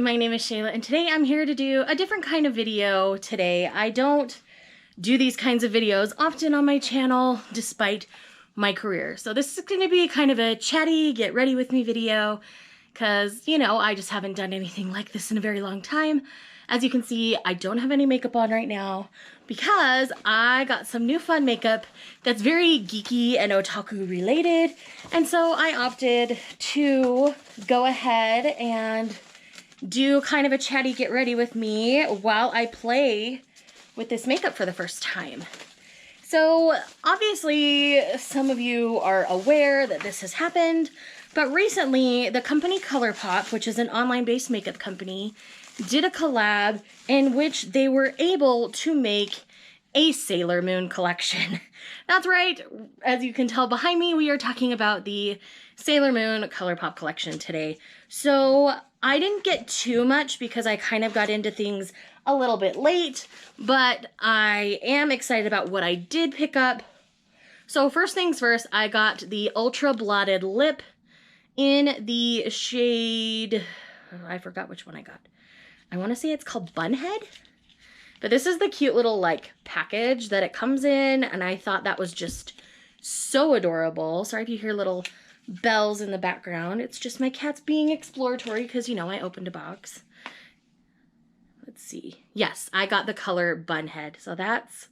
my name is Shayla, and today I'm here to do a different kind of video today. I don't do these kinds of videos often on my channel, despite my career. So this is going to be kind of a chatty, get ready with me video, because, you know, I just haven't done anything like this in a very long time. As you can see, I don't have any makeup on right now because I got some new fun makeup that's very geeky and otaku related. And so I opted to go ahead and do kind of a chatty get ready with me while I play with this makeup for the first time. So obviously some of you are aware that this has happened, but recently the company ColourPop, which is an online-based makeup company, did a collab in which they were able to make a Sailor Moon collection. That's right, as you can tell behind me, we are talking about the Sailor Moon ColourPop collection today. So I didn't get too much because I kind of got into things a little bit late, but I am excited about what I did pick up. So first things first, I got the Ultra Blotted Lip in the shade, I forgot which one I got. I want to say it's called Bunhead, but this is the cute little like package that it comes in, and I thought that was just so adorable. Sorry if you hear little bells in the background. It's just my cats being exploratory because, you know, I opened a box. Let's see. Yes, I got the color Bunhead. So that's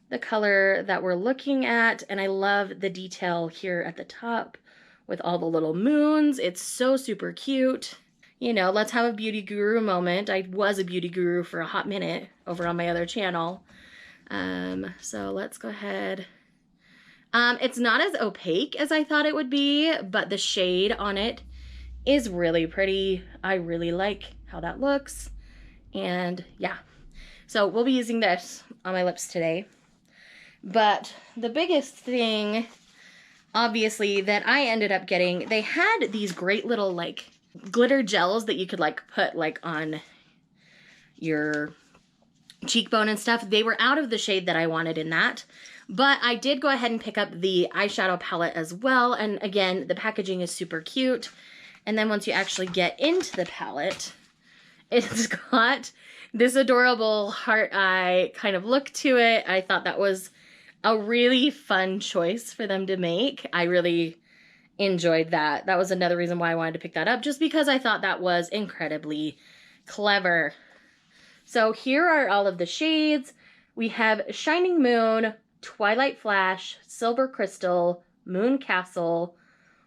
the color that we're looking at, and I love the detail here at the top with all the little moons. It's so super cute. You know, let's have a beauty guru moment. I was a beauty guru for a hot minute over on my other channel. So let's go ahead. It's not as opaque as I thought it would be, but the shade on it is really pretty. I really like how that looks. And yeah, so we'll be using this on my lips today. But the biggest thing, obviously, that I ended up getting, they had these great little like glitter gels that you could like put like on your cheekbone and stuff. They were out of the shade that I wanted in that, but I did go ahead and pick up the eyeshadow palette as well. And again, the packaging is super cute. And then once you actually get into the palette, it's got this adorable heart eye kind of look to it. I thought that was a really fun choice for them to make. I really enjoyed that. That was another reason why I wanted to pick that up, just because I thought that was incredibly clever. So here are all of the shades. We have Shining Moon, Twilight Flash, Silver Crystal, Moon Castle,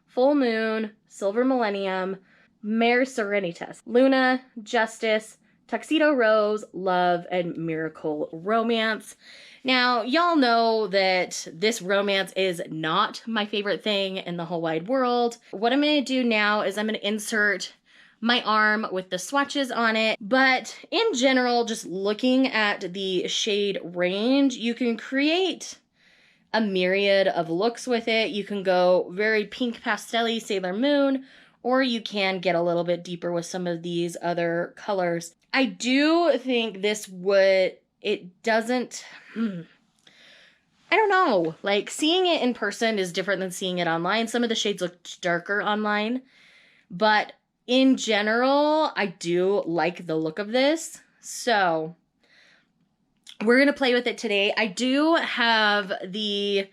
Full Moon, Silver Millennium, Mare Serenitas, Luna, Justice, Tuxedo Rose, Love, and Miracle Romance. Now, y'all know that this romance is not my favorite thing in the whole wide world. What I'm going to do now is I'm going to insert my arm with the swatches on it. But in general, just looking at the shade range, you can create a myriad of looks with it. You can go very pink pastel-y Sailor Moon, or you can get a little bit deeper with some of these other colors. I do think this would, it doesn't, I don't know, like seeing it in person is different than seeing it online. Some of the shades look darker online, but in general, I do like the look of this. So we're going to play with it today. I do have the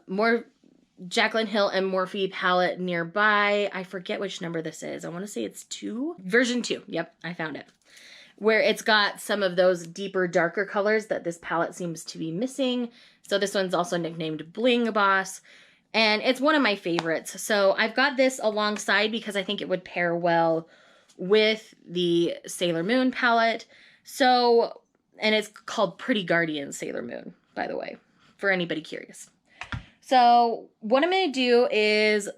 more Jaclyn Hill and Morphe palette nearby. I forget which number this is. I want to say it's 2. Version 2. Yep, I found it. Where it's got some of those deeper, darker colors that this palette seems to be missing. So this one's also nicknamed Bling Boss. And it's one of my favorites. So I've got this alongside because I think it would pair well with the Sailor Moon palette. So, and it's called Pretty Guardian Sailor Moon, by the way, for anybody curious. So what I'm going to do is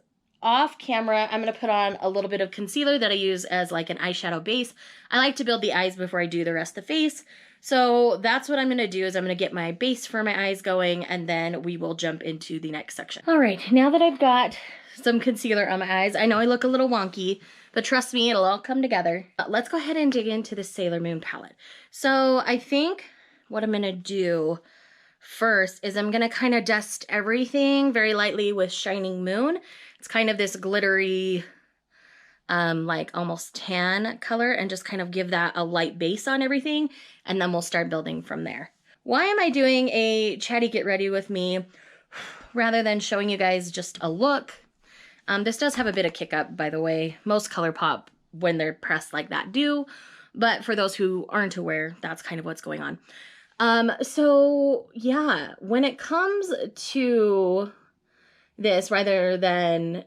off camera, I'm going to put on a little bit of concealer that I use as like an eyeshadow base. I like to build the eyes before I do the rest of the face. So that's what I'm going to do is I'm going to get my base for my eyes going, and then we will jump into the next section. All right, now that I've got some concealer on my eyes, I know I look a little wonky, but trust me, it'll all come together. Let's go ahead and dig into the Sailor Moon palette. So I think what I'm going to do first is I'm going to kind of dust everything very lightly with Shining Moon. It's kind of this glittery like almost tan color and just kind of give that a light base on everything. And then we'll start building from there. Why am I doing a Chatty Get Ready with me rather than showing you guys just a look? This does have a bit of kick up, by the way. Most ColourPop, when they're pressed like that, do. But for those who aren't aware, that's kind of what's going on. So yeah, when it comes to this, rather than,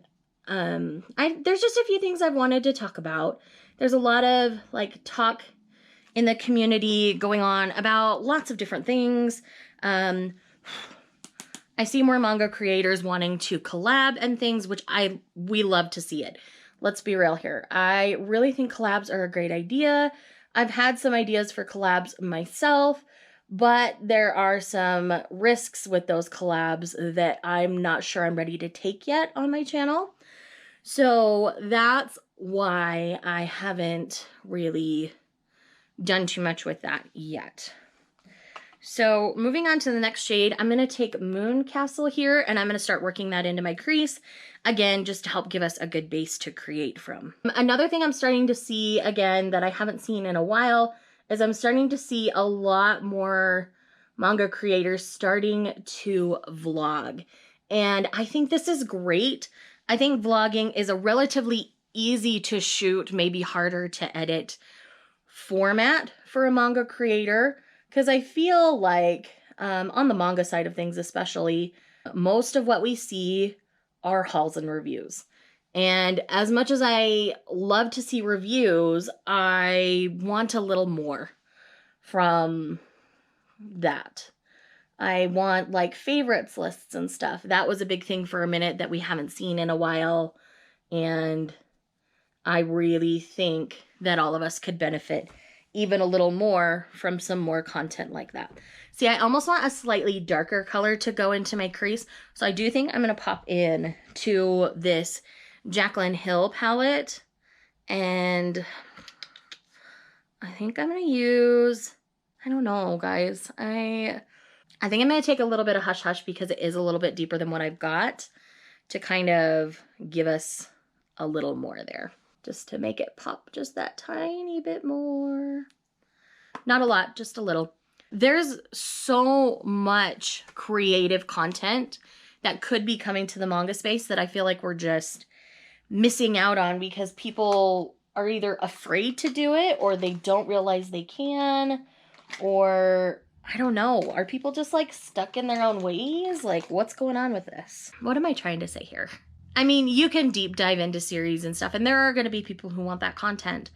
there's just a few things I've wanted to talk about. There's a lot of like talk in the community going on about lots of different things. I see more manga creators wanting to collab and things, which we love to see it. Let's be real here. I really think collabs are a great idea. I've had some ideas for collabs myself, but there are some risks with those collabs that I'm not sure I'm ready to take yet on my channel. So that's why I haven't really done too much with that yet. So moving on to the next shade, I'm going to take Moon Castle here and I'm going to start working that into my crease. Again, just to help give us a good base to create from. Another thing I'm starting to see, again, that I haven't seen in a while, is I'm starting to see a lot more manga creators starting to vlog. And I think this is great. I think vlogging is a relatively easy to shoot, maybe harder to edit format for a manga creator. Because I feel like, on the manga side of things especially, most of what we see are hauls and reviews. And as much as I love to see reviews, I want a little more from that. I want like favorites lists and stuff. That was a big thing for a minute that we haven't seen in a while. And I really think that all of us could benefit even a little more from some more content like that. See, I almost want a slightly darker color to go into my crease. So I do think I'm going to pop in to this Jaclyn Hill palette. And I think I'm going to use, I don't know, guys. I think I'm going to take a little bit of Hush Hush because it is a little bit deeper than what I've got to kind of give us a little more there. Just to make it pop just that tiny bit more. Not a lot, just a little. There's so much creative content that could be coming to the manga space that I feel like we're just missing out on because people are either afraid to do it or they don't realize they can, or I don't know. Are people just like stuck in their own ways? Like, what's going on with this? What am I trying to say here? I mean, you can deep dive into series and stuff, and there are going to be people who want that content.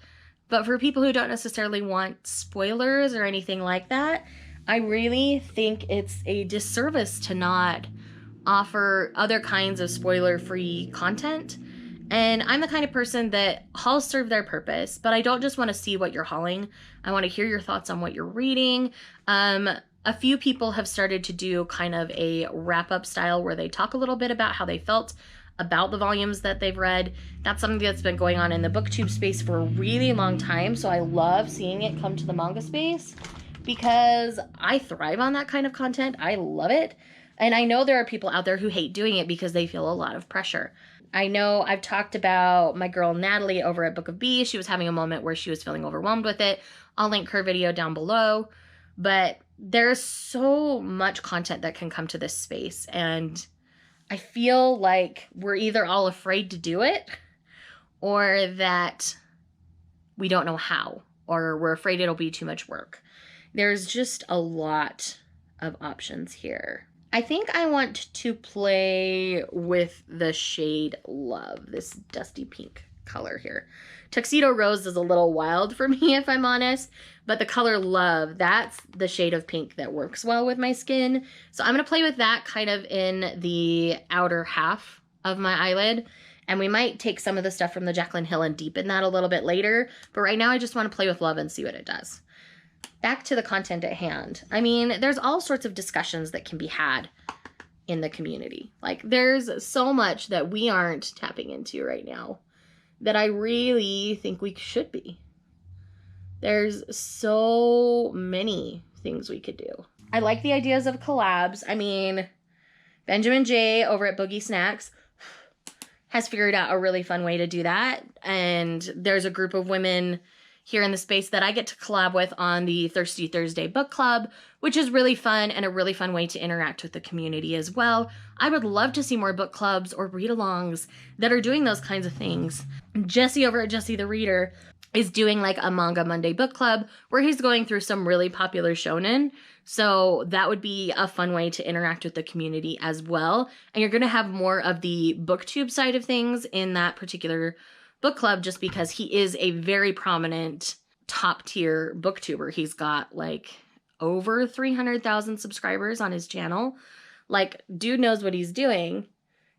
But for people who don't necessarily want spoilers or anything like that, I really think it's a disservice to not offer other kinds of spoiler-free content. And I'm the kind of person that hauls serve their purpose, but I don't just want to see what you're hauling. I want to hear your thoughts on what you're reading. A few people have started to do kind of a wrap-up style where they talk a little bit about how they felt about the volumes that they've read. That's something that's been going on in the booktube space for a really long time, so I love seeing it come to the manga space because I thrive on that kind of content. I love it. And I know there are people out there who hate doing it because they feel a lot of pressure. I know I've talked about my girl Natalie over at Book of B. She was having a moment where she was feeling overwhelmed with it. I'll link her video down below. But there's so much content that can come to this space, and I feel like we're either all afraid to do it or that we don't know how, or we're afraid it'll be too much work. There's just a lot of options here. I think I want to play with the shade Love, this dusty pink color here. Tuxedo Rose is a little wild for me, if I'm honest, but the color Love, that's the shade of pink that works well with my skin. So I'm going to play with that kind of in the outer half of my eyelid, and we might take some of the stuff from the Jaclyn Hill and deepen that a little bit later, but right now I just want to play with Love and see what it does. Back to the content at hand. I mean, there's all sorts of discussions that can be had in the community. Like, there's so much that we aren't tapping into right now that I really think we should be. There's so many things we could do. I like the ideas of collabs. I mean, Benjamin J over at Boogie Snacks, has figured out a really fun way to do that. And there's a group of women here in the space that I get to collab with on the Thirsty Thursday book club, which is really fun and a really fun way to interact with the community as well. I would love to see more book clubs or read-alongs that are doing those kinds of things. Jesse over at Jesse the Reader is doing like a Manga Monday book club where he's going through some really popular shonen. So that would be a fun way to interact with the community as well. And you're going to have more of the booktube side of things in that particular book club just because he is a very prominent top tier booktuber. He's got like over 300,000 subscribers on his channel. Like, dude knows what he's doing.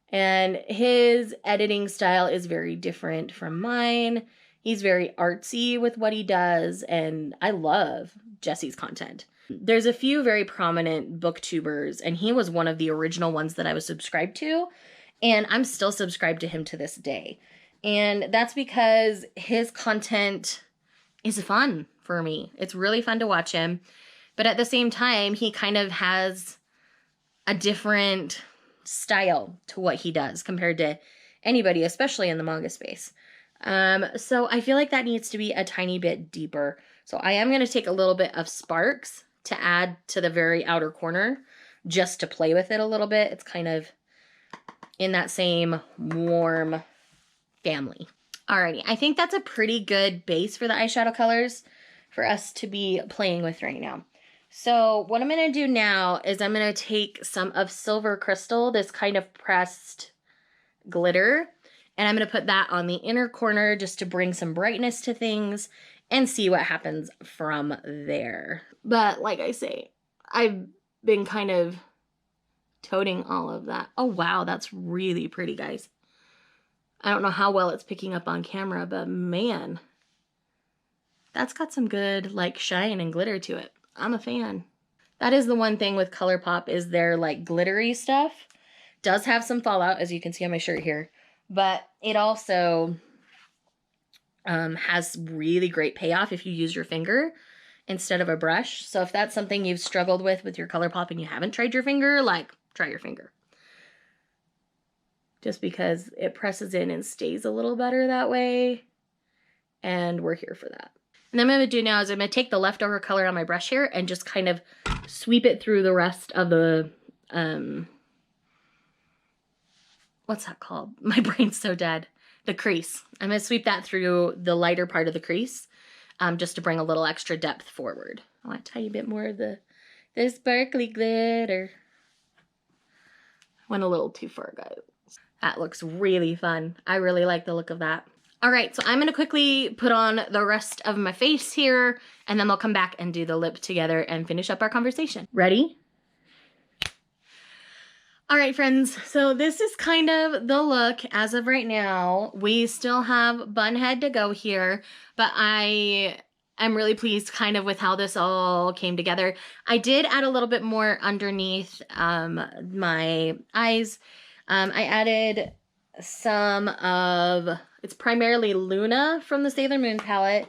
And his editing style is very different from mine. He's very artsy with what he does, and I love Jesse's content. There's a few very prominent booktubers, and he was one of the original ones that I was subscribed to, and I'm still subscribed to him to this day. And that's because his content is fun for me. It's really fun to watch him, but at the same time, he kind of has a different style to what he does compared to anybody, especially in the manga space. So I feel like that needs to be a tiny bit deeper. So I am going to take a little bit of sparks to add to the very outer corner just to play with it a little bit. It's kind of in that same warm family. Alrighty, I think that's a pretty good base for the eyeshadow colors for us to be playing with right now. So what I'm going to do now is I'm going to take some of Silver Crystal, this kind of pressed glitter, and I'm going to put that on the inner corner just to bring some brightness to things and see what happens from there. But like I say, I've been kind of toting all of that. Oh, wow, that's really pretty, guys. I don't know how well it's picking up on camera, but man, that's got some good like shine and glitter to it. I'm a fan. That is the one thing with ColourPop is their like glittery stuff does have some fallout, as you can see on my shirt here. But it also has really great payoff if you use your finger instead of a brush. So if that's something you've struggled with your ColourPop and you haven't tried your finger, like, try your finger. Just because it presses in and stays a little better that way. And we're here for that. And then what I'm going to do now is I'm going to take the leftover color on my brush here and just kind of sweep it through the rest of the, what's that called? My brain's so dead. The crease. I'm going to sweep that through the lighter part of the crease just to bring a little extra depth forward. I want a tiny bit more of the sparkly glitter. Went a little too far, guys. That looks really fun. I really like the look of that. All right, so I'm going to quickly put on the rest of my face here, and then we'll come back and do the lip together and finish up our conversation. Ready? All right, friends, so this is kind of the look as of right now. We still have bun head to go here, but I am really pleased kind of with how this all came together. I did add a little bit more underneath my eyes. I added some of, it's primarily Luna from the Sailor Moon palette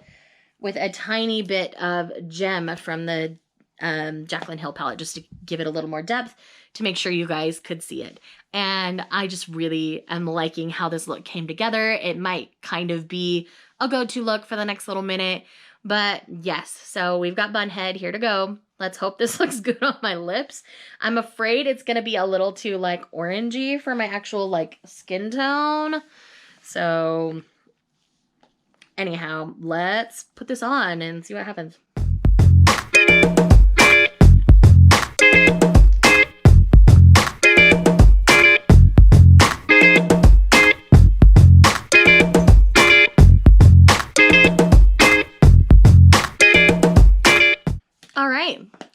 with a tiny bit of Gem from the Jaclyn Hill palette just to give it a little more depth to make sure you guys could see it. And I just really am liking how this look came together. It might kind of be a go-to look for the next little minute, but yes, so we've got bun head here to go. Let's hope this looks good on my lips. I'm afraid it's gonna be a little too like orangey for my actual like skin tone. So anyhow, let's put this on and see what happens.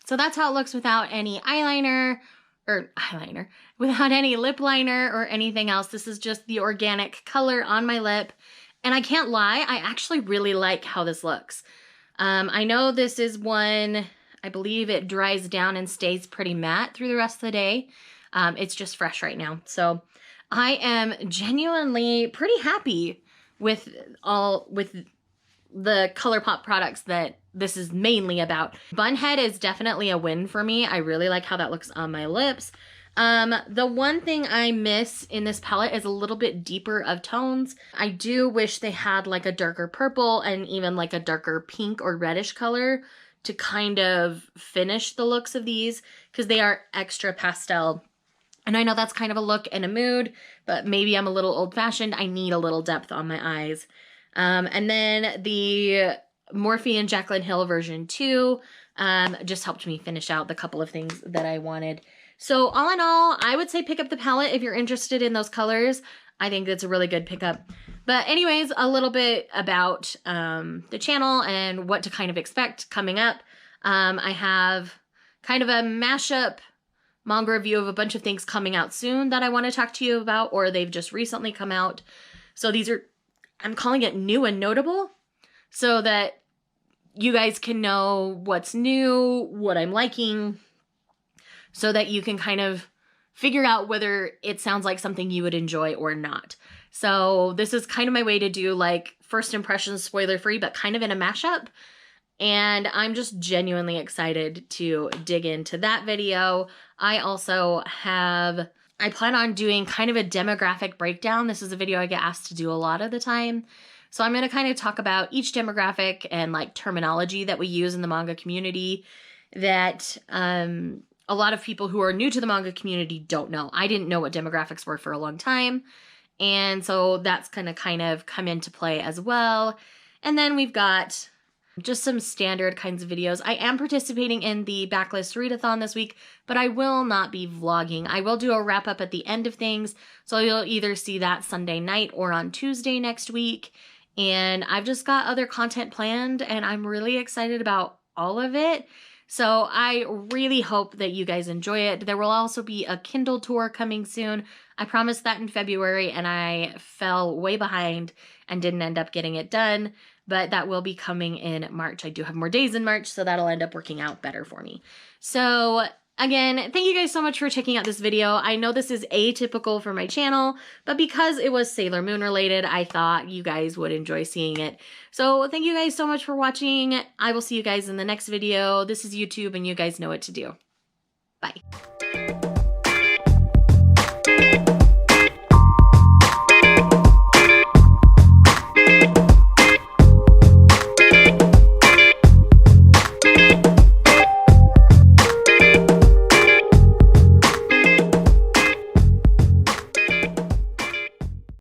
So that's how it looks without any without any lip liner or anything else. This is just the organic color on my lip. And I can't lie, I actually really like how this looks. I know this is one, I believe it dries down and stays pretty matte through the rest of the day. It's just fresh right now. So I am genuinely pretty happy with the ColourPop products that this is mainly about. Bun head is definitely a win for me. I really like how that looks on my lips. The one thing I miss in this palette is a little bit deeper of tones. I do wish they had like a darker purple and even like a darker pink or reddish color to kind of finish the looks of these, because they are extra pastel. And I know that's kind of a look and a mood, but maybe I'm a little old-fashioned. I need a little depth on my eyes. And then the Morphe and Jaclyn Hill version 2 just helped me finish out the couple of things that I wanted. So all in all, I would say pick up the palette if you're interested in those colors. I think that's a really good pickup. But anyways, a little bit about the channel and what to kind of expect coming up. I have kind of a mashup manga review of a bunch of things coming out soon that I want to talk to you about, or they've just recently come out. So these are, I'm calling it new and notable, so that you guys can know what's new, what I'm liking, so that you can kind of figure out whether it sounds like something you would enjoy or not. So this is kind of my way to do like first impressions spoiler free, but kind of in a mashup. And I'm just genuinely excited to dig into that video. I also have, I plan on doing kind of a demographic breakdown. This is a video I get asked to do a lot of the time. So I'm going to kind of talk about each demographic and like terminology that we use in the manga community that a lot of people who are new to the manga community don't know. I didn't know what demographics were for a long time. And so that's going to kind of come into play as well. And then we've got just some standard kinds of videos. I am participating in the Backlist Readathon this week, but I will not be vlogging. I will do a wrap up at the end of things, so you'll either see that Sunday night or on Tuesday next week. And I've just got other content planned, and I'm really excited about all of it. So I really hope that you guys enjoy it. There will also be a Kindle tour coming soon. I promised that in February, and I fell way behind and didn't end up getting it done. But that will be coming in March. I do have more days in March, so that'll end up working out better for me. So again, thank you guys so much for checking out this video. I know this is atypical for my channel, but because it was Sailor Moon related, I thought you guys would enjoy seeing it. So thank you guys so much for watching. I will see you guys in the next video. This is YouTube, and you guys know what to do. Bye.